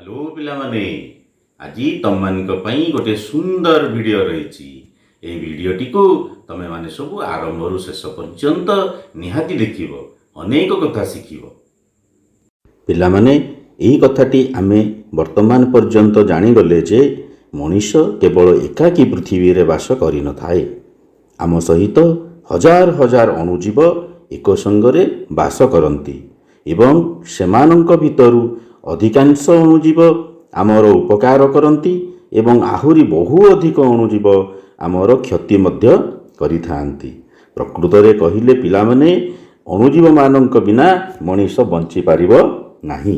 Hello पिलामाने आज तुम मान गोटे सुंदर वीडियो रही। ये वीडियोटी को तमें माने सब आरंभ शेष पर्यंत निहाती देखिब, अनेक कथा शिखिब। पिलामाने यही कथाटी आमे वर्तमान पर्यंत जानीगले जे मनीष केवल एकाकी पृथ्वी रे बास करि न थाए। आम सहित हजार हजार अणुजीव एक संगरे बास करती एवं सेमानंक भितरु अधिकांश अणुजीव आमर उपकार करती एवं आहुरी बहु अधिक अणुजीव आमर क्षति मध्य करिथांती। प्रकृत रे कहिले पिलामाने अणुजीव मानंक बिना मनीष बंची पारिबो नाही।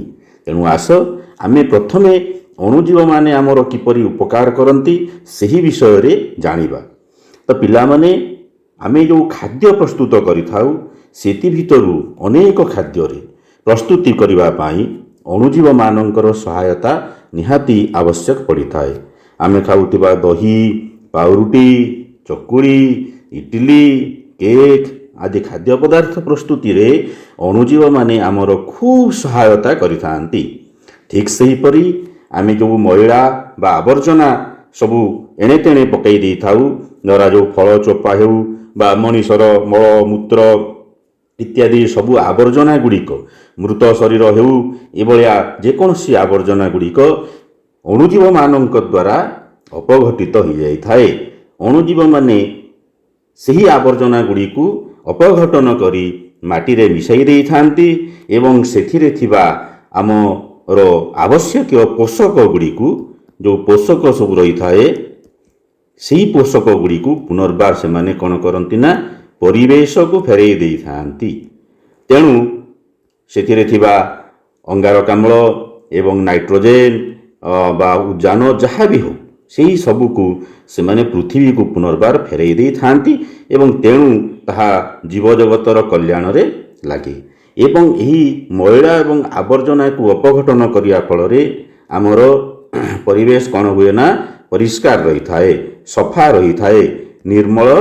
तेणु आस आमे प्रथमे अणुजीव माने आमर किपरि उपकार करती सही विषय रे जानिबा। तो पिलामाने आमे जो खाद्य प्रस्तुत करिथाउ सेति भितरु अनेक खाद्य रे प्रस्तुति करिबा पाई अणुजीव मानंकर सहायता निहाती आवश्यक पड़ी थाए। आमे खाउतिबा दही, पाउरुटी, चकुड़ी, इडली, केक आदि खाद्य पदार्थ प्रस्तुति रे अणुजीव माने आमर खूब सहायता करिथांती। ठीक सही परी आमे जो मैला बा आवर्जना सबु एणे तेणे पकई देई थाउ, जरा जो फल चोपा हेउ बा मनीषर मल मूत्र इत्यादि सबु आवर्जना गुड़िक मृत शरीर हेउ एभलिया जेकोसी आवर्जना गुड़िक अणुजीव मानंक द्वारा अपघटित हो जाई थाए। अणुजीव माने सही आवर्जना गुड़िकु अपघटन करी माटी रे मिसाई देई थांती एवं सेथिरे थिबा आमर आवश्यक पोषक गुड़िकु जो पोषक सब रही थाए सही पोषक गुड़िकु पुनर्बार से माने कौन करती ना परिवेश को फेरई दे थांती। तेणु सेथिरे थिबा अंगारकाम्ल एवं नाइट्रोजेन बा उजान जहाँ भी हो सही सबुकु से माने पृथ्वी को पुनर्बार फेरई दे थांती एवं तेणु ताहा जीवजगतर कल्याण रे लागे। एवं यही मैला एवं आवर्जना को अपघटन करिया फल रे आमर परिवेश कौन हुए ना परिष्कार रही थाए, सफा रही थाए, निर्मल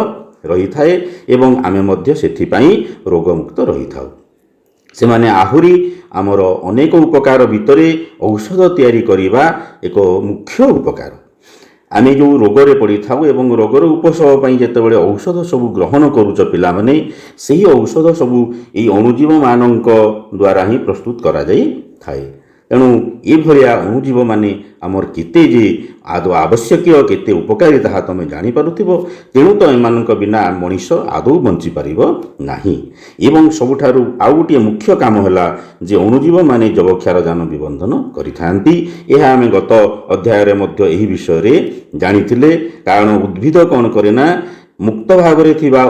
रही थाए एवं आमे मध्य सेथिपाई रोगमुक्त रही थाउ। से माने आहुरी आमर अनेक उपकार भितरे औषध तैयारी करिबा एक मुख्य उपकार। आमे जो रोगरे पड़ी थाउ एवं रोगर उपशम पई जेतेबेले औषध सब ग्रहण करूच पिलामाने सही औषध सब एई अणुजीव मानंक द्वारा ही प्रस्तुत करा जाई थाए। तेणु ये भलिया अणुजीव माने आमर केते जे आदौ आवश्यक केते उपकारी ताहा तमे जानि पारुथिबो। तेणु तो एमानंक बिना मनीष आदौ बंची पारिबो नाही। एवं सबुठारु आउ गोटे मुख्य काम होला जे अणुजीव माने जबक्षार जान विबंधन करिथांती। एहा आमे गत अध्याय रे मध्य एही विषय रे जानिथिले। कारण उद्भिद कोन करे ना मुक्त भाव रे थिबा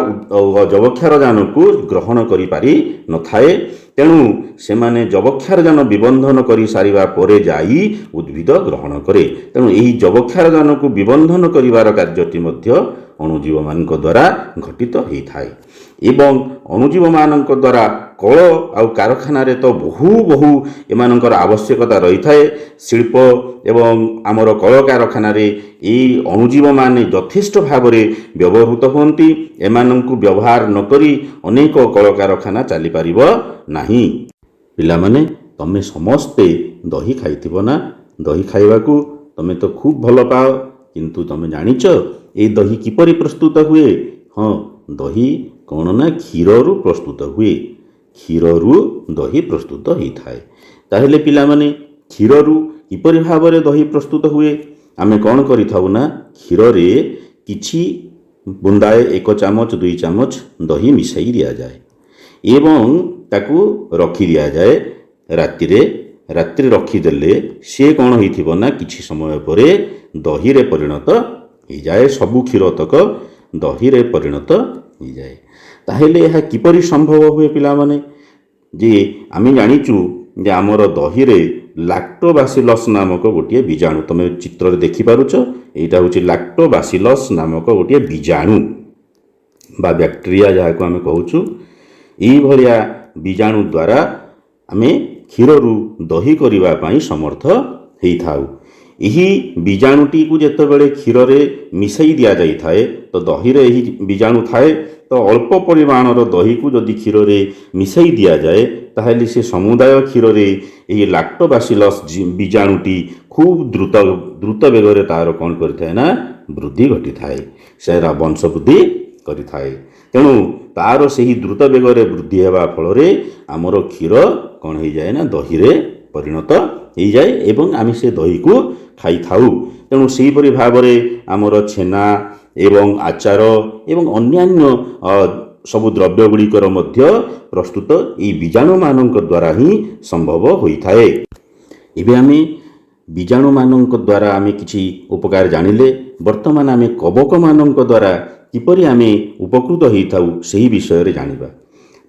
जबक्षार जान को ग्रहण करि पारि न थाए। तेणु से माने जबक्षार जान विबंधन करि सारिबा परे जाई उद्भिद ग्रहण करे। तेणु एही जबक्षार जान को विबंधन करिवार कार्यटी मध्य अणुजीव मानक द्वारा घटित होई थाए। एवं अणुजीव मानक द्वारा कल आउ कारखाना रे तो बहु एमानकर आवश्यकता रही थाए। शिल्प एवं आमर कल कारखाना रे एई अणुजीव माने यथेष्ट भाव रे व्यवहृत होती। एमानंकु व्यवहार न करी अनेक कल कारखाना चली पारिबो नाही। पिला माने तमे समस्ते दही खाइथिबो ना। दही खाइबाकू तमे तो खूब भल पाओ, किंतु तमे जानिच ए दही किपरि प्रस्तुत हुए? हाँ, दही कौन ना क्षीर रु प्रस्तुत हुए। क्षीर रु दही प्रस्तुत होई थाए। ताहेले पिला माने क्षीर रु किपरि भाव रे दही प्रस्तुत हुए? आमे कौन करि थाउ ना क्षीर रे किछि बुंदाए 1 चामच 2 चामच दही मिसाई दिया जाए एवं ताकू रखी दिया जाए रात्रि रखीदेले सी कौन हो ना किछि समय परे दही रे परिणत हो जाए। सबु क्षीर तक दही रे परिणत हो जाए। ताहेले यह किपरि संभव हुए पिला माने? जे आमे जानिचु जे आमर दही रे लैक्टोबासिलस नामक गोटे बीजाणु, तमे चित्र रे देखि पारुछ, एटा होछि लैक्टोबासिलस नामक गोटे बीजाणु बा बैक्टेरिया जाहाको आमे कहूछु। एई भलिया बीजाणु द्वारा आमे क्षीर रु दही करिबा पई समर्थ हेई थाउ। एही बीजाणुटी को जेतेबेले क्षीर रे मिसाई दिया जाई थाए तो दही रे एही बीजाणु थाए। ତ ଅଳ୍ପ ପରିମାଣର ଦହିକୁ ଯଦି କ୍ଷୀରରେ ମିଶାଇ ଦିଆଯାଏ ତାହେଲେ ସେ ସମୁଦାୟ କ୍ଷୀରରେ ଏହି ଲାକ୍ଟୋବାସିଲସ୍ ବୀଜାଣୁଟି ଖୁବ୍ ଦ୍ରୁତ ବେଗରେ ତାର କ'ଣ କରିଥାଏ ନା ବୃଦ୍ଧି ଘଟିଥାଏ, ସେରା ବଂଶ ବୃଦ୍ଧି କରିଥାଏ। ତେଣୁ ତାର ସେହି ଦ୍ରୁତ ବେଗରେ ବୃଦ୍ଧି ହେବା ଫଳରେ ଆମର କ୍ଷୀର କ'ଣ ହେଇଯାଏ ନା ଦହିରେ ପରିଣତ ହେଇଯାଏ ଏବଂ ଆମେ ସେ ଦହିକୁ ଖାଇଥାଉ। ତେଣୁ ସେହିପରି ଭାବରେ ଆମର ଛେନା ଏବଂ ଆଚାର ଏବଂ ଅନ୍ୟାନ୍ୟ ସବୁ ଦ୍ରବ୍ୟ ଗୁଡ଼ିକର ମଧ୍ୟ ପ୍ରସ୍ତୁତ ଏହି ବୀଜାଣୁମାନଙ୍କ ଦ୍ୱାରା ହିଁ ସମ୍ଭବ ହୋଇଥାଏ। ଏବେ ଆମେ ବୀଜାଣୁମାନଙ୍କ ଦ୍ୱାରା ଆମେ କିଛି ଉପକାର ଜାଣିଲେ, ବର୍ତ୍ତମାନ ଆମେ କବକମାନଙ୍କ ଦ୍ୱାରା କିପରି ଆମେ ଉପକୃତ ହୋଇଥାଉ ସେହି ବିଷୟରେ ଜାଣିବା।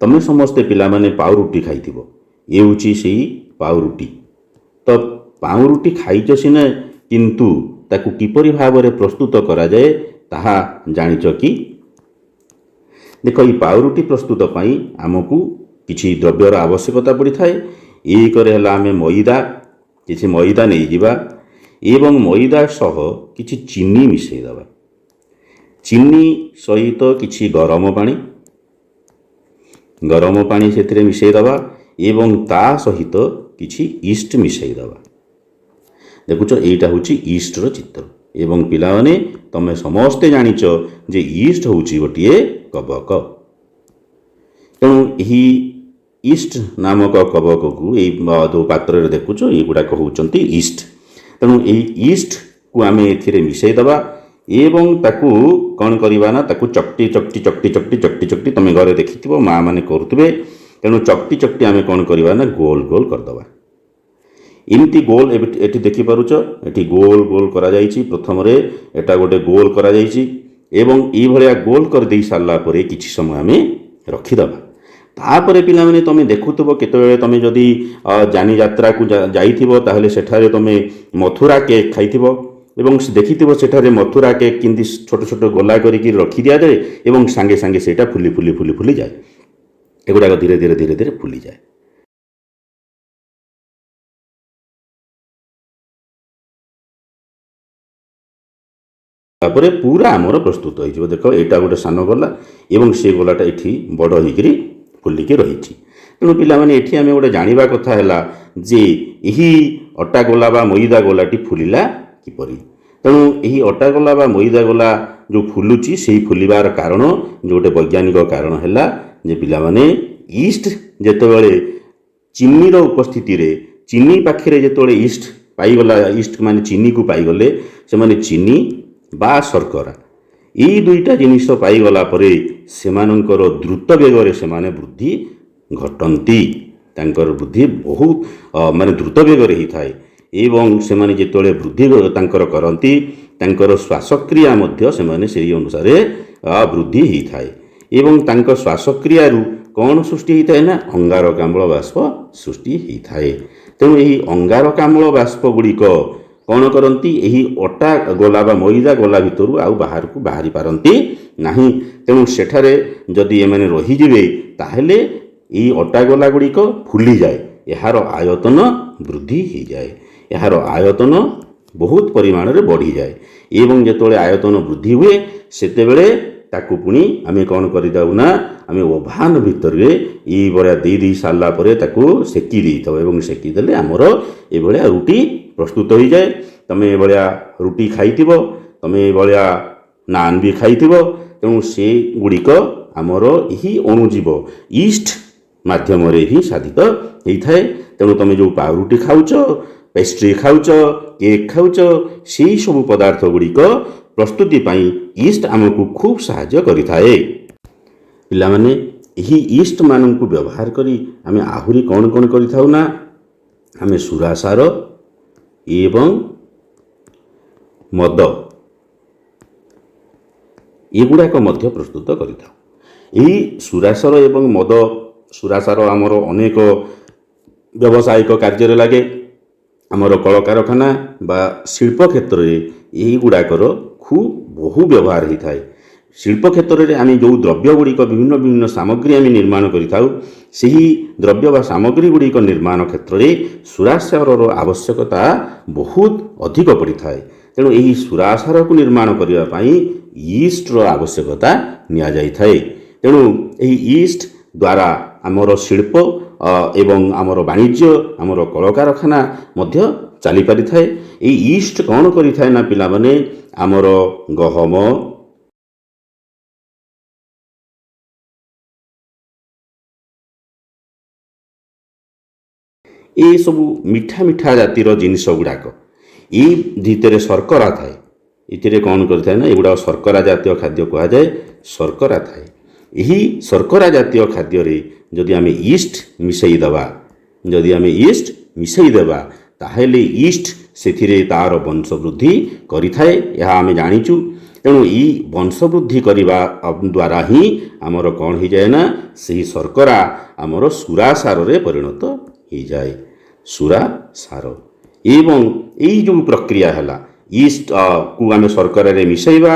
ତମେ ସମସ୍ତେ ପିଲାମାନେ ପାଉଁରୁଟି ଖାଇଥିବ, ଏ ହେଉଛି ସେହି ପାଉଁରୁଟି। ତ ପାଉଁରୁଟି ଖାଇଛ ସିନା, କିନ୍ତୁ ତାକୁ କିପରି ଭାବରେ ପ୍ରସ୍ତୁତ କରାଯାଏ ତାହା ଜାଣିଛ କି? ଦେଖ, ଏହି ପାଉଁରୁଟି ପ୍ରସ୍ତୁତ ପାଇଁ ଆମକୁ କିଛି ଦ୍ରବ୍ୟର ଆବଶ୍ୟକତା ପଡ଼ିଥାଏ। ଏକରେ ହେଲା ଆମେ କିଛି ମଇଦା ନେଇଯିବା ଏବଂ ମଇଦା ସହ କିଛି ଚିନି ମିଶାଇଦେବା। ଚିନି ସହିତ କିଛି ଗରମ ପାଣି ସେଥିରେ ମିଶାଇଦେବା ଏବଂ ତା ସହିତ କିଛି ଇଷ୍ଟ ମିଶାଇଦେବା। ଦେଖୁଛ, ଏଇଟା ହେଉଛି ଇଷ୍ଟର ଚିତ୍ର। ଏବଂ ପିଲାମାନେ, ତମେ ସମସ୍ତେ ଜାଣିଛ ଯେ ଇଷ୍ଟ ହେଉଛି ଗୋଟିଏ କବକ। ତେଣୁ ଏହି ଇଷ୍ଟ ନାମକ କବକକୁ ଏଇ ଯେଉଁ ପାତ୍ରରେ ଦେଖୁଛ ଏଗୁଡ଼ାକ ହେଉଛନ୍ତି ଇଷ୍ଟ। ତେଣୁ ଏହି ଇଷ୍ଟକୁ ଆମେ ଏଥିରେ ମିଶାଇଦେବା ଏବଂ ତାକୁ କ'ଣ କରିବା ନା ତାକୁ ଚକଟି ତମେ ଘରେ ଦେଖିଥିବ ମା ମାନେ କରୁଥିବେ। ତେଣୁ ଚକଟି ଆମେ କ'ଣ କରିବା ନା ଗୋଲ ଗୋଲ କରିଦେବା। ଏମିତି ଗୋଲ ଏଠି ଦେଖିପାରୁଛ, ଏଠି ଗୋଲ ଗୋଲ କରାଯାଇଛି। ପ୍ରଥମରେ ଏଟା ଗୋଟେ ଗୋଲ କରାଯାଇଛି ଏବଂ ଏଇଭଳିଆ ଗୋଲ କରିଦେଇ ସାରିଲା ପରେ କିଛି ସମୟ ଆମେ ରଖିଦେବା। ତାପରେ ପିଲାମାନେ, ତମେ ଦେଖୁଥିବ କେତେବେଳେ ତମେ ଯଦି ଯାନିଯାତ୍ରାକୁ ଯାଇଥିବ ତାହେଲେ ସେଠାରେ ତମେ ମଥୁରା କେକ୍ ଖାଇଥିବ ଏବଂ ଦେଖିଥିବ ସେଠାରେ ମଥୁରା କେକ୍ କେମିତି ଛୋଟ ଛୋଟ ଗୋଲା କରିକି ରଖି ଦିଆଯାଏ ଏବଂ ସାଙ୍ଗେ ସାଙ୍ଗେ ସେଇଟା ଫୁଲିଯାଏ। ଏଗୁଡ଼ାକ ଧୀରେ ଧୀରେ ଫୁଲିଯାଏ। ତାପରେ ପୁରା ଆମର ପ୍ରସ୍ତୁତ ହୋଇଯିବ। ଦେଖ, ଏଇଟା ଗୋଟେ ସାନ ଗୋଲା ଏବଂ ସେ ଗୋଲାଟା ଏଠି ବଡ଼ ହେଇକରି ଫୁଲିକି ରହିଛି। ତେଣୁ ପିଲାମାନେ, ଏଠି ଆମେ ଗୋଟେ ଜାଣିବା କଥା ହେଲା ଯେ ଏହି ଅଟା ଗୋଲା ବା ମଇଦା ଗୋଲାଟି ଫୁଲିଲା କିପରି। ତେଣୁ ଏହି ଅଟା ଗୋଲା ବା ମଇଦା ଗୋଲା ଯେଉଁ ଫୁଲୁଛି ସେହି ଫୁଲିବାର କାରଣ, ଗୋଟେ ବୈଜ୍ଞାନିକ କାରଣ ହେଲା ଯେ ପିଲାମାନେ, ଇଷ୍ଟ ଯେତେବେଳେ ଚିନିର ଉପସ୍ଥିତିରେ, ଚିନି ପାଖରେ ଯେତେବେଳେ ଇଷ୍ଟ ପାଇଗଲା, ଇଷ୍ଟ ମାନେ ଚିନିକୁ ପାଇଗଲେ, ସେମାନେ ଚିନି ବା ଶର୍କରା ଏଇ ଦୁଇଟା ଜିନିଷ ପାଇଗଲା ପରେ ସେମାନଙ୍କର ଦ୍ରୁତ ବେଗରେ ସେମାନେ ବୃଦ୍ଧି ଘଟନ୍ତି। ତାଙ୍କର ବୃଦ୍ଧି ବହୁତ ଦ୍ରୁତ ବେଗରେ ହେଇଥାଏ ଏବଂ ସେମାନେ ଯେତେବେଳେ ବୃଦ୍ଧି ତାଙ୍କର କରନ୍ତି, ତାଙ୍କର ଶ୍ୱାସକ୍ରିୟା ମଧ୍ୟ ସେମାନେ ସେହି ଅନୁସାରେ ବୃଦ୍ଧି ହେଇଥାଏ ଏବଂ ତାଙ୍କ ଶ୍ୱାସକ୍ରିୟାରୁ କ'ଣ ସୃଷ୍ଟି ହେଇଥାଏ ନା ଅଙ୍ଗାରକାମ୍ଳ ବାଷ୍ପ ସୃଷ୍ଟି ହେଇଥାଏ। ତେଣୁ ଏହି ଅଙ୍ଗାରକାମ୍ଳ ବାଷ୍ପ ଗୁଡ଼ିକ କ'ଣ କରନ୍ତି, ଏହି ଅଟା ଗୋଲା ବା ମଇଦା ଗୋଲା ଭିତରୁ ଆଉ ବାହାରକୁ ବାହାରି ପାରନ୍ତି ନାହିଁ। ତେଣୁ ସେଠାରେ ଯଦି ଏମାନେ ରହିଯିବେ ତାହେଲେ ଏହି ଅଟା ଗୋଲା ଗୁଡ଼ିକ ଫୁଲିଯାଏ, ଏହାର ଆୟତନ ବୃଦ୍ଧି ହେଇଯାଏ, ଏହାର ଆୟତନ ବହୁତ ପରିମାଣରେ ବଢ଼ିଯାଏ ଏବଂ ଯେତେବେଳେ ଆୟତନ ବୃଦ୍ଧି ହୁଏ ସେତେବେଳେ ତାକୁ ପୁଣି ଆମେ କ'ଣ କରିଥାଉ ନା ଆମେ ଓଭାନ ଭିତରେ ଏଇଭଳିଆ ଦେଇ ସାରିଲା ପରେ ତାକୁ ସେକି ଦେଇଥାଉ ଏବଂ ସେକି ଦେଲେ ଆମର ଏଭଳିଆ ରୁଟି ପ୍ରସ୍ତୁତ ହୋଇଯାଏ। ତମେ ଏଭଳିଆ ରୁଟି ଖାଇଥିବ, ତମେ ଏଭଳିଆ ନାନ୍ ବି ଖାଇଥିବ। ତେଣୁ ସେଗୁଡ଼ିକ ଆମର ଏହି ଅଣୁଜୀବ ଇଷ୍ଟ ମାଧ୍ୟମରେ ହିଁ ସାଧିତ ହେଇଥାଏ। ତେଣୁ ତମେ ଯେଉଁ ପାଉଁରୁଟି ଖାଉଛ, ପେଷ୍ଟ୍ରି ଖାଉଛ, କେକ୍ ଖାଉଛ, ସେହି ସବୁ ପଦାର୍ଥ ଗୁଡ଼ିକ ପ୍ରସ୍ତୁତି ପାଇଁ ଇଷ୍ଟ ଆମକୁ ଖୁବ୍ ସାହାଯ୍ୟ କରିଥାଏ। ପିଲାମାନେ, ଏହି ଇଷ୍ଟ ମାନଙ୍କୁ ବ୍ୟବହାର କରି ଆମେ ଆହୁରି କ'ଣ କରିଥାଉ ନା ଆମେ ସୁରାସାର ଏବଂ ମଦ ଏଗୁଡ଼ାକ ମଧ୍ୟ ପ୍ରସ୍ତୁତ କରିଥାଉ। ଏହି ସୁରାସାର ଏବଂ ମଦ, ସୁରାସାର ଆମର ଅନେକ ବ୍ୟବସାୟିକ କାର୍ଯ୍ୟରେ ଲାଗେ। ଆମର କଳକାରଖାନା ବା ଶିଳ୍ପ କ୍ଷେତ୍ରରେ ଏହିଗୁଡ଼ାକର ବହୁ ବ୍ୟବହାର ହୋଇଥାଏ। ଶିଳ୍ପ କ୍ଷେତ୍ରରେ ଆମେ ଯେଉଁ ଦ୍ରବ୍ୟ ଗୁଡ଼ିକ ବିଭିନ୍ନ ସାମଗ୍ରୀ ଆମେ ନିର୍ମାଣ କରିଥାଉ, ସେହି ଦ୍ରବ୍ୟ ବା ସାମଗ୍ରୀ ଗୁଡ଼ିକ ନିର୍ମାଣ କ୍ଷେତ୍ରରେ ସୁରାସାରର ଆବଶ୍ୟକତା ବହୁତ ଅଧିକ ପଡ଼ିଥାଏ। ତେଣୁ ଏହି ସୁରାସାରକୁ ନିର୍ମାଣ କରିବା ପାଇଁ ଇଷ୍ଟର ଆବଶ୍ୟକତା ନିଆଯାଇଥାଏ। ତେଣୁ ଏହି ଇଷ୍ଟ ଦ୍ୱାରା ଆମର ଶିଳ୍ପ ଏବଂ ଆମର ବାଣିଜ୍ୟ, ଆମର କଳକାରଖାନା ମଧ୍ୟ ଚାଲିପାରିଥାଏ। ଏହି ଇଷ୍ଟ କ'ଣ କରିଥାଏ ନା ପିଲାମାନେ, ଆମର ଗହମ, ଏସବୁ ମିଠା ମିଠା ଜାତିର ଜିନିଷ ଗୁଡ଼ାକ, ଏଇ ଭିତରେ ଶର୍କରା ଥାଏ। ଏଥିରେ କ'ଣ କରିଥାଏ ନା, ଏଗୁଡ଼ାକ ଶର୍କରା ଜାତୀୟ ଖାଦ୍ୟ କୁହାଯାଏ। ଶର୍କରା ଥାଏ। ଏହି ଶର୍କରା ଜାତୀୟ ଖାଦ୍ୟରେ ଯଦି ଆମେ ଇଷ୍ଟ ମିଶାଇ ଦେବା ତାହେଲେ ଇଷ୍ଟ ସେଥିରେ ତା'ର ବଂଶବୃଦ୍ଧି କରିଥାଏ, ଏହା ଆମେ ଜାଣିଛୁ। ତେଣୁ ଏହି ବଂଶବୃଦ୍ଧି କରିବା ଦ୍ୱାରା ହିଁ ଆମର କ'ଣ ହେଇଯାଏ ନା, ସେହି ଶର୍କରା ଆମର ସୁରା ସାରରେ ପରିଣତ ହେଇଯାଏ। ସୁରା ସାର। ଏବଂ ଏଇ ଯେଉଁ ପ୍ରକ୍ରିୟା ହେଲା, ଇଷ୍ଟକୁ ଆମେ ଶର୍କରାରେ ମିଶାଇବା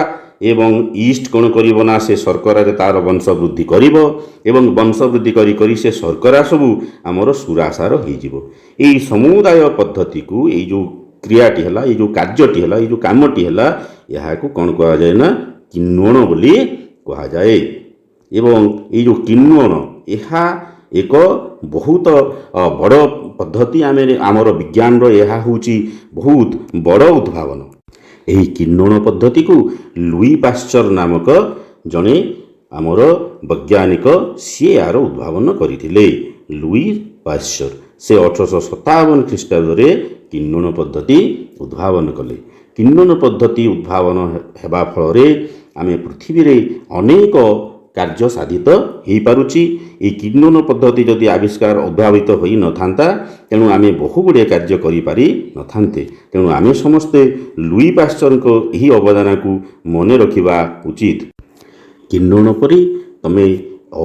ଏବଂ ଇଷ୍ଟ କ'ଣ କରିବ ନା, ସେ ଶର୍କରାରେ ତା'ର ବଂଶବୃଦ୍ଧି କରିବ ଏବଂ ବଂଶବୃଦ୍ଧି କରି କରି ସେ ଶର୍କରା ସବୁ ଆମର ସୁରା ସାର ହେଇଯିବ। ଏହି ସମୁଦାୟ ପଦ୍ଧତିକୁ, ଏଇ ଯେଉଁ କ୍ରିୟାଟି ହେଲା, ଏଇ ଯେଉଁ କାର୍ଯ୍ୟଟି ହେଲା, ଏଇ ଯେଉଁ କାମଟି ହେଲା, ଏହାକୁ କ'ଣ କୁହାଯାଏ ନା, କିଣ୍ୱଣ ବୋଲି କୁହାଯାଏ। ଏବଂ ଏଇ ଯେଉଁ କିଣ୍ୱଣ, ଏହା ଏକ ବହୁତ ବଡ଼ ପଦ୍ଧତି। ଆମର ବିଜ୍ଞାନର ଏହା ହେଉଛି ବହୁତ ବଡ଼ ଉଦ୍ଭାବନ। ଏହି କିଣ୍ୱଣ ପଦ୍ଧତିକୁ ଲୁଇ ପାଶ୍ଚର ନାମକ ଜଣେ ଆମର ବୈଜ୍ଞାନିକ, ସିଏ ଏହାର ଉଦ୍ଭାବନ କରିଥିଲେ। ଲୁଇ ପାଶ୍ଚର ସେ 1857 ଖ୍ରୀଷ୍ଟାବ୍ଦରେ କିଣ୍ୱଣ ପଦ୍ଧତି ଉଦ୍ଭାବନ କଲେ। କିଣ୍ୱଣ ପଦ୍ଧତି ଉଦ୍ଭାବନ ହେବା ଫଳରେ ଆମେ ପୃଥିବୀରେ ଅନେକ କାର୍ଯ୍ୟ ସାଧିତ ହୋଇପାରୁଛି। ଏହି କିଣ୍ୱନ ପଦ୍ଧତି ଯଦି ଉଦ୍ଭାବିତ ହୋଇନଥାନ୍ତା, ତେଣୁ ଆମେ ବହୁଗୁଡ଼ିଏ କାର୍ଯ୍ୟ କରିପାରି ନଥାନ୍ତେ। ତେଣୁ ଆମେ ସମସ୍ତେ ଲୁଇ ପାଶ୍ଚରଙ୍କ ଏହି ଅବଦାନକୁ ମନେ ରଖିବା ଉଚିତ। କିଣ୍ୱଣ ପରି ତମେ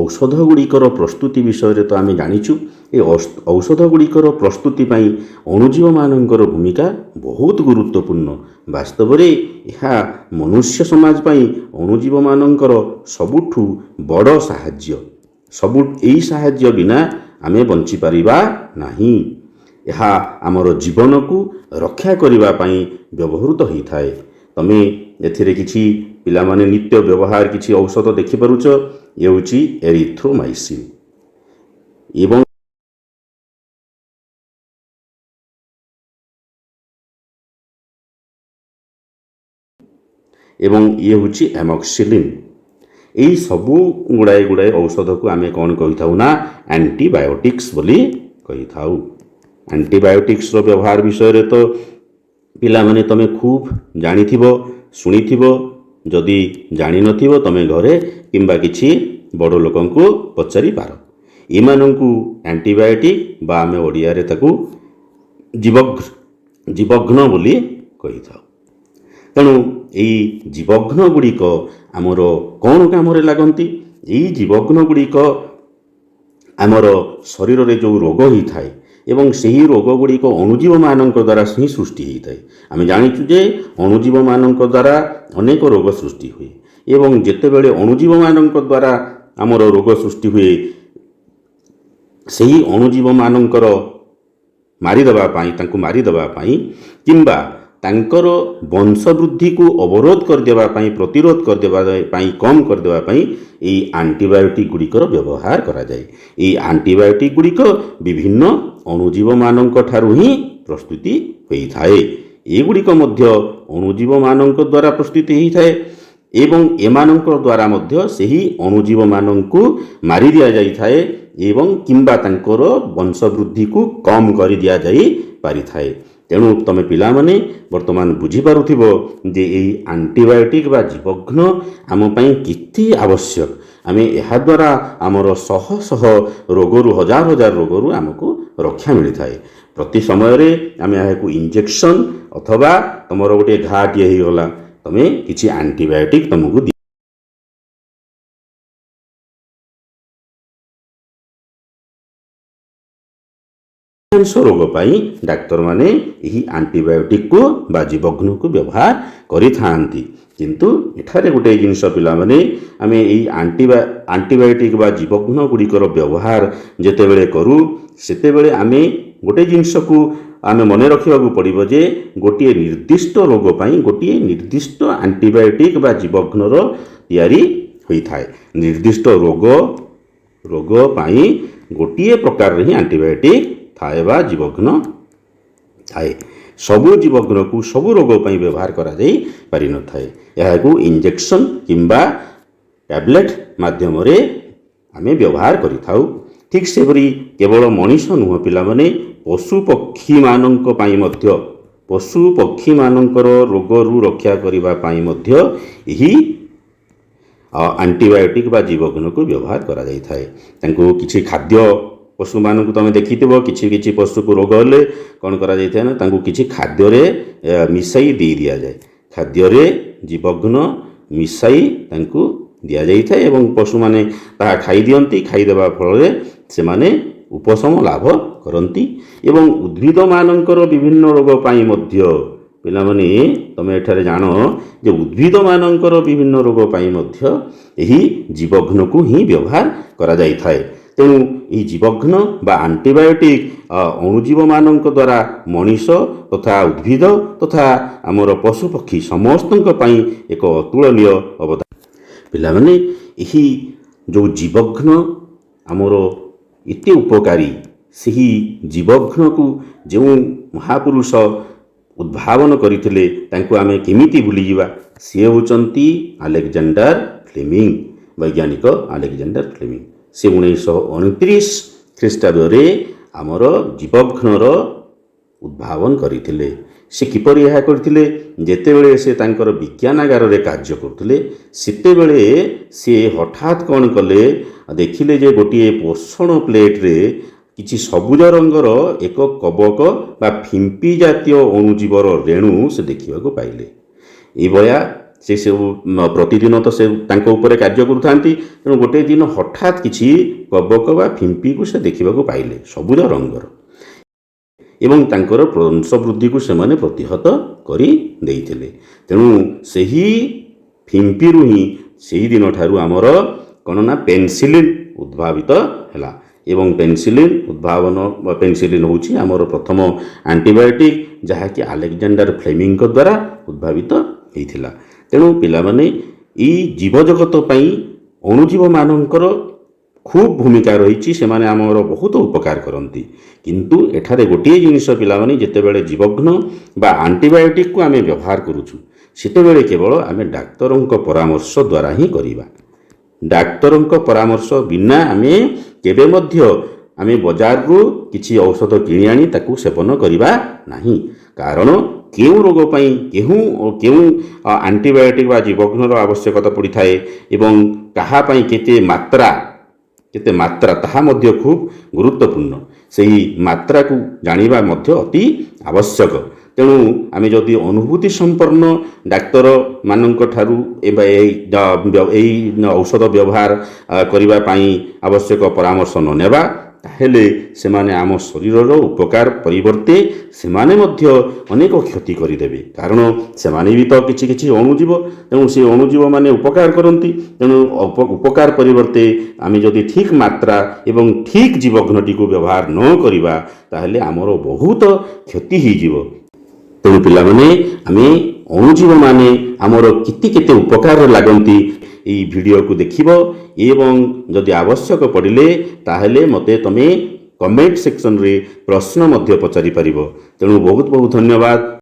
ଔଷଧ ଗୁଡ଼ିକର ପ୍ରସ୍ତୁତି ବିଷୟରେ ତ ଆମେ ଜାଣିଛୁ। ଏ ଔଷଧ ଗୁଡ଼ିକର ପ୍ରସ୍ତୁତି ପାଇଁ ଅଣୁଜୀବମାନଙ୍କର ଭୂମିକା ବହୁତ ଗୁରୁତ୍ୱପୂର୍ଣ୍ଣ। ବାସ୍ତବରେ ଏହା ମନୁଷ୍ୟ ସମାଜ ପାଇଁ ଅଣୁଜୀବମାନଙ୍କର ସବୁଠୁ ବଡ଼ ସାହାଯ୍ୟ। ଏହି ସାହାଯ୍ୟ ବିନା ଆମେ ବଞ୍ଚିପାରିବା ନାହିଁ। ଏହା ଆମର ଜୀବନକୁ ରକ୍ଷା କରିବା ପାଇଁ ବ୍ୟବହୃତ ହୋଇଥାଏ। ତମେ ଏଥିରେ କିଛି ପିଲାମାନେ ନିତ୍ୟ ବ୍ୟବହାର କିଛି ଔଷଧ ଦେଖିପାରୁଛ। ଏ ହେଉଛି ଏରିଥ୍ରୋମାଇସିନ୍ ଏବଂ ଇଏ ହେଉଛି ଆମକ୍ସିଲିନ୍। ଏହି ସବୁ ଗୁଡ଼ାଏ ଔଷଧକୁ ଆମେ କ'ଣ କହିଥାଉ ନା, ଆଣ୍ଟିବାୟୋଟିକ୍ସ ବୋଲି କହିଥାଉ। ଆଣ୍ଟିବାୟୋଟିକ୍ସର ବ୍ୟବହାର ବିଷୟରେ ତ ପିଲାମାନେ ତମେ ଖୁବ୍ ଜାଣିଥିବ, ଶୁଣିଥିବ। ଯଦି ଜାଣିନଥିବ ତମେ ଘରେ କିମ୍ବା କିଛି ବଡ଼ ଲୋକଙ୍କୁ ପଚାରିପାର। ଏମାନଙ୍କୁ ଆଣ୍ଟିବାୟୋଟିକ୍ ବା ଆମେ ଓଡ଼ିଆରେ ତାକୁ ଜୀବଘ୍ନ ବୋଲି କହିଥାଉ। ତେଣୁ ଏହି ଜୀବଘ୍ନ ଗୁଡ଼ିକ ଆମର କ'ଣ କାମରେ ଲାଗନ୍ତି? ଏହି ଜୀବଘ୍ନ ଗୁଡ଼ିକ ଆମର ଶରୀରରେ ଯେଉଁ ରୋଗ ହୋଇଥାଏ ଏବଂ ସେହି ରୋଗ ଗୁଡ଼ିକ ଅଣୁଜୀବମାନଙ୍କ ଦ୍ୱାରା ହିଁ ସୃଷ୍ଟି ହୋଇଥାଏ। ଆମେ ଜାଣିଛୁ ଯେ ଅଣୁଜୀବମାନଙ୍କ ଦ୍ୱାରା ଅନେକ ରୋଗ ସୃଷ୍ଟି ହୁଏ ଏବଂ ଯେତେବେଳେ ଅଣୁଜୀବମାନଙ୍କ ଦ୍ୱାରା ଆମର ରୋଗ ସୃଷ୍ଟି ହୁଏ, ସେହି ଅଣୁଜୀବମାନଙ୍କର ତାଙ୍କୁ ମାରିଦେବା ପାଇଁ କିମ୍ବା ତାଙ୍କର ବଂଶବୃଦ୍ଧିକୁ ଅବରୋଧ କରିଦେବା ପାଇଁ, ପ୍ରତିରୋଧ କରିଦେବା ପାଇଁ, କମ୍ କରିଦେବା ପାଇଁ ଏହି ଆଣ୍ଟିବାୟୋଟିକ୍ ଗୁଡ଼ିକର ବ୍ୟବହାର କରାଯାଏ। ଏହି ଆଣ୍ଟିବାୟୋଟିକ୍ ଗୁଡ଼ିକ ବିଭିନ୍ନ ଅଣୁଜୀବମାନଙ୍କ ଠାରୁ ହିଁ ପ୍ରସ୍ତୁତି ହୋଇଥାଏ। ଏଗୁଡ଼ିକ ମଧ୍ୟ ଅଣୁଜୀବମାନଙ୍କ ଦ୍ୱାରା ପ୍ରସ୍ତୁତି ହୋଇଥାଏ ଏବଂ ଏମାନଙ୍କ ଦ୍ୱାରା ମଧ୍ୟ ସେହି ଅଣୁଜୀବମାନଙ୍କୁ ମାରି ଦିଆଯାଇଥାଏ ଏବଂ କିମ୍ବା ତାଙ୍କର ବଂଶବୃଦ୍ଧିକୁ କମ୍ କରି ଦିଆଯାଇପାରିଥାଏ। ତେଣୁ ତମେ ପିଲାମାନେ ବର୍ତ୍ତମାନ ବୁଝିପାରୁଥିବ ଯେ ଏହି ଆଣ୍ଟିବାୟୋଟିକ୍ ବା ଜୀବଘ୍ନ ଆମ ପାଇଁ କେତେ ଆବଶ୍ୟକ। ଆମେ ଏହାଦ୍ୱାରା ଆମର ଶହ ଶହ ରୋଗରୁ, ହଜାର ହଜାର ରୋଗରୁ ଆମକୁ ରକ୍ଷା ମିଳିଥାଏ। ପ୍ରତି ସମୟରେ ଆମେ ଏହାକୁ ଇଞ୍ଜେକ୍ସନ୍ ଅଥବା ତମର ଗୋଟିଏ ଘାଟିଏ ହୋଇଗଲା, ତମେ କିଛି ଆଣ୍ଟିବାୟୋଟିକ୍ ତମକୁ ରୋଗ ପାଇଁ ଡାକ୍ତରମାନେ ଏହି ଆଣ୍ଟିବାୟୋଟିକ୍କୁ ବା ଜୀବଘ୍ନକୁ ବ୍ୟବହାର କରିଥାନ୍ତି। କିନ୍ତୁ ଏଠାରେ ଗୋଟିଏ ଜିନିଷ ପିଲାମାନେ, ଆମେ ଏହି ଆଣ୍ଟିବାୟୋଟିକ୍ ବା ଜୀବଘ୍ନ ଗୁଡ଼ିକର ବ୍ୟବହାର ଯେତେବେଳେ କରୁ, ସେତେବେଳେ ଆମେ ଗୋଟିଏ ଜିନିଷକୁ ଆମେ ମନେ ରଖିବାକୁ ପଡ଼ିବ ଯେ ଗୋଟିଏ ନିର୍ଦ୍ଦିଷ୍ଟ ରୋଗ ପାଇଁ ଗୋଟିଏ ନିର୍ଦ୍ଦିଷ୍ଟ ଆଣ୍ଟିବାୟୋଟିକ୍ ବା ଜୀବଘ୍ନର ତିଆରି ହୋଇଥାଏ। ନିର୍ଦ୍ଦିଷ୍ଟ ରୋଗ ପାଇଁ ଗୋଟିଏ ପ୍ରକାରର ହିଁ ଆଣ୍ଟିବାୟୋଟିକ୍ ଥାଏ ବା ଜୀବଘ୍ନ ଥାଏ। ସବୁ ଜୀବଘ୍ନକୁ ସବୁ ରୋଗ ପାଇଁ ବ୍ୟବହାର କରାଯାଇ ପାରିନଥାଏ। ଏହାକୁ ଇଞ୍ଜେକ୍ସନ କିମ୍ବା ଟ୍ୟାବଲେଟ୍ ମାଧ୍ୟମରେ ଆମେ ବ୍ୟବହାର କରିଥାଉ। ଠିକ୍ ସେପରି କେବଳ ମଣିଷ ନୁହଁ ପିଲାମାନେ, ପଶୁପକ୍ଷୀମାନଙ୍କ ପାଇଁ ମଧ୍ୟ, ପଶୁପକ୍ଷୀମାନଙ୍କର ରୋଗରୁ ରକ୍ଷା କରିବା ପାଇଁ ମଧ୍ୟ ଏହି ଆଣ୍ଟିବାୟୋଟିକ୍ ବା ଜୀବଘ୍ନକୁ ବ୍ୟବହାର କରାଯାଇଥାଏ। ତାଙ୍କୁ କିଛି ଖାଦ୍ୟ, ପଶୁମାନଙ୍କୁ ତୁମେ ଦେଖିଥିବ, କିଛି କିଛି ପଶୁକୁ ରୋଗ ହେଲେ କ'ଣ କରାଯାଇଥାଏ ନା ତାଙ୍କୁ କିଛି ଖାଦ୍ୟରେ ମିଶାଇ ଦେଇ ଦିଆଯାଏ। ଖାଦ୍ୟରେ ଜୀବଘ୍ନ ମିଶାଇ ତାଙ୍କୁ ଦିଆଯାଇଥାଏ ଏବଂ ପଶୁମାନେ ତାହା ଖାଇଦିଅନ୍ତି। ଖାଇଦେବା ଫଳରେ ସେମାନେ ଉପଶମ ଲାଭ କରନ୍ତି। ଏବଂ ଉଦ୍ଭିଦମାନଙ୍କର ବିଭିନ୍ନ ରୋଗ ପାଇଁ ମଧ୍ୟ ପିଲାମାନେ ତୁମେ ଏଠାରେ ଜାଣ ଯେ ଉଦ୍ଭିଦମାନଙ୍କର ବିଭିନ୍ନ ରୋଗ ପାଇଁ ମଧ୍ୟ ଏହି ଜୀବଘ୍ନକୁ ହିଁ ବ୍ୟବହାର କରାଯାଇଥାଏ। ତେଣୁ ଏହି ଜୀବଘ୍ନ ବା ଆଣ୍ଟିବାୟୋଟିକ୍ ଅଣୁଜୀବମାନଙ୍କ ଦ୍ୱାରା ମଣିଷ ତଥା ଉଦ୍ଭିଦ ତଥା ଆମର ପଶୁପକ୍ଷୀ ସମସ୍ତଙ୍କ ପାଇଁ ଏକ ଅତୁଳନୀୟ ଅବଦାନ। ପିଲାମାନେ ଏହି ଯେଉଁ ଜୀବଘ୍ନ ଆମର ଏତେ ଉପକାରୀ, ସେହି ଜୀବଘ୍ନକୁ ଯେଉଁ ମହାପୁରୁଷ ଉଦ୍ଭାବନ କରିଥିଲେ ତାଙ୍କୁ ଆମେ କେମିତି ଭୁଲିଯିବା? ସିଏ ହେଉଛନ୍ତି ଆଲେକ୍ଜାଣ୍ଡାର ଫ୍ଲେମିଂ, ବୈଜ୍ଞାନିକ ଆଲେକ୍ଜାଣ୍ଡାର ଫ୍ଲେମିଂ। ସେ 1929 ଖ୍ରୀଷ୍ଟାବ୍ଦରେ ଆମର ଜୀବଘ୍ନର ଉଦ୍ଭାବନ କରିଥିଲେ। ସେ କିପରି ଏହା କରିଥିଲେ? ଯେତେବେଳେ ସେ ତାଙ୍କର ବିଜ୍ଞାନାଗାରରେ କାର୍ଯ୍ୟ କରୁଥିଲେ ସେତେବେଳେ ସେ ହଠାତ୍ କ'ଣ କଲେ, ଦେଖିଲେ ଯେ ଗୋଟିଏ ପୋଷଣ ପ୍ଲେଟ୍ରେ କିଛି ସବୁଜ ରଙ୍ଗର ଏକ କବକ ବା ଫିମ୍ପି ଜାତୀୟ ଅଣୁଜୀବର ରେଣୁ ସେ ଦେଖିବାକୁ ପାଇଲେ। ଏଇଭଳିଆ ସେ ସବୁ ପ୍ରତିଦିନ ତ ସେ ତାଙ୍କ ଉପରେ କାର୍ଯ୍ୟ କରୁଥାନ୍ତି। ତେଣୁ ଗୋଟିଏ ଦିନ ହଠାତ୍ କିଛି କବକ ବା ଫିମ୍ପିକୁ ସେ ଦେଖିବାକୁ ପାଇଲେ ସବୁଜ ରଙ୍ଗର, ଏବଂ ତାଙ୍କର ବଂଶବୃଦ୍ଧିକୁ ସେମାନେ ପ୍ରତିହତ କରି ଦେଇଥିଲେ। ତେଣୁ ସେହି ଫିମ୍ପିରୁ ହିଁ ସେହିଦିନ ଠାରୁ ଆମର କ'ଣ ନା ପେନିସିଲିନ୍ ଉଦ୍ଭାବିତ ହେଲା। ଏବଂ ପେନିସିଲିନ୍ ହେଉଛି ଆମର ପ୍ରଥମ ଆଣ୍ଟିବାୟୋଟିକ୍, ଯାହାକି ଆଲେକ୍ଜାଣ୍ଡାର ଫ୍ଲେମିଂଙ୍କ ଦ୍ୱାରା ଉଦ୍ଭାବିତ ହୋଇଥିଲା। ତେଣୁ ପିଲାମାନେ ଏଇ ଜୀବଜଗତ ପାଇଁ ଅଣୁଜୀବମାନଙ୍କର ଖୁବ୍ ଭୂମିକା ରହିଛି। ସେମାନେ ଆମର ବହୁତ ଉପକାର କରନ୍ତି। କିନ୍ତୁ ଏଠାରେ ଗୋଟିଏ ଜିନିଷ ପିଲାମାନେ, ଯେତେବେଳେ ଜୀବଘ୍ନ ବା ଆଣ୍ଟିବାୟୋଟିକ୍କୁ ଆମେ ବ୍ୟବହାର କରୁଛୁ ସେତେବେଳେ କେବଳ ଆମେ ଡାକ୍ତରଙ୍କ ପରାମର୍ଶ ଦ୍ୱାରା ହିଁ କରିବା। ଡାକ୍ତରଙ୍କ ପରାମର୍ଶ ବିନା ଆମେ କେବେ ମଧ୍ୟ ଆମେ ବଜାରରୁ କିଛି ଔଷଧ କିଣି ଆଣି ତାକୁ ସେବନ କରିବା ନାହିଁ। କାରଣ କେଉଁ ରୋଗ ପାଇଁ କେଉଁ ଆଣ୍ଟିବାୟୋଟିକ୍ ବା ଜୀବଘ୍ନର ଆବଶ୍ୟକତା ପଡ଼ିଥାଏ ଏବଂ କାହା ପାଇଁ କେତେ ମାତ୍ରା ତାହା ମଧ୍ୟ ଖୁବ୍ ଗୁରୁତ୍ୱପୂର୍ଣ୍ଣ। ସେହି ମାତ୍ରାକୁ ଜାଣିବା ମଧ୍ୟ ଅତି ଆବଶ୍ୟକ। ତେଣୁ ଆମେ ଯଦି ଅନୁଭୂତି ସମ୍ପନ୍ନ ଡାକ୍ତରମାନଙ୍କ ଠାରୁ ଏହି ଔଷଧ ବ୍ୟବହାର କରିବା ପାଇଁ ଆବଶ୍ୟକ ପରାମର୍ଶ ନ ନେବା, ତାହେଲେ ସେମାନେ ଆମ ଶରୀରର ଉପକାର ପରିବର୍ତ୍ତେ ସେମାନେ ମଧ୍ୟ ଅନେକ କ୍ଷତି କରିଦେବେ। କାରଣ ସେମାନେ ବି ତ କିଛି କିଛି ଅଣୁଜୀବ, ତେଣୁ ସେ ଅଣୁଜୀବମାନେ ଉପକାର କରନ୍ତି। ତେଣୁ ଉପକାର ପରିବର୍ତ୍ତେ ଆମେ ଯଦି ଠିକ୍ ମାତ୍ରା ଏବଂ ଠିକ୍ ଜୀବଘ୍ନଟିକୁ ବ୍ୟବହାର ନ କରିବା ତାହେଲେ ଆମର ବହୁତ କ୍ଷତି ହୋଇଯିବ। ତେଣୁ ପିଲାମାନେ ଆମେ ଅଣୁଜୀବମାନେ ଆମର କେତେ ଉପକାରରେ ଲାଗନ୍ତି ଏହି ଭିଡ଼ିଓକୁ ଦେଖିବ ଏବଂ ଯଦି ଆବଶ୍ୟକ ପଡ଼ିଲେ ତାହେଲେ ମୋତେ ତୁମେ କମେଣ୍ଟ ସେକ୍ସନରେ ପ୍ରଶ୍ନ ମଧ୍ୟ ପଚାରିପାରିବ। ତେଣୁ ବହୁତ ବହୁତ ଧନ୍ୟବାଦ।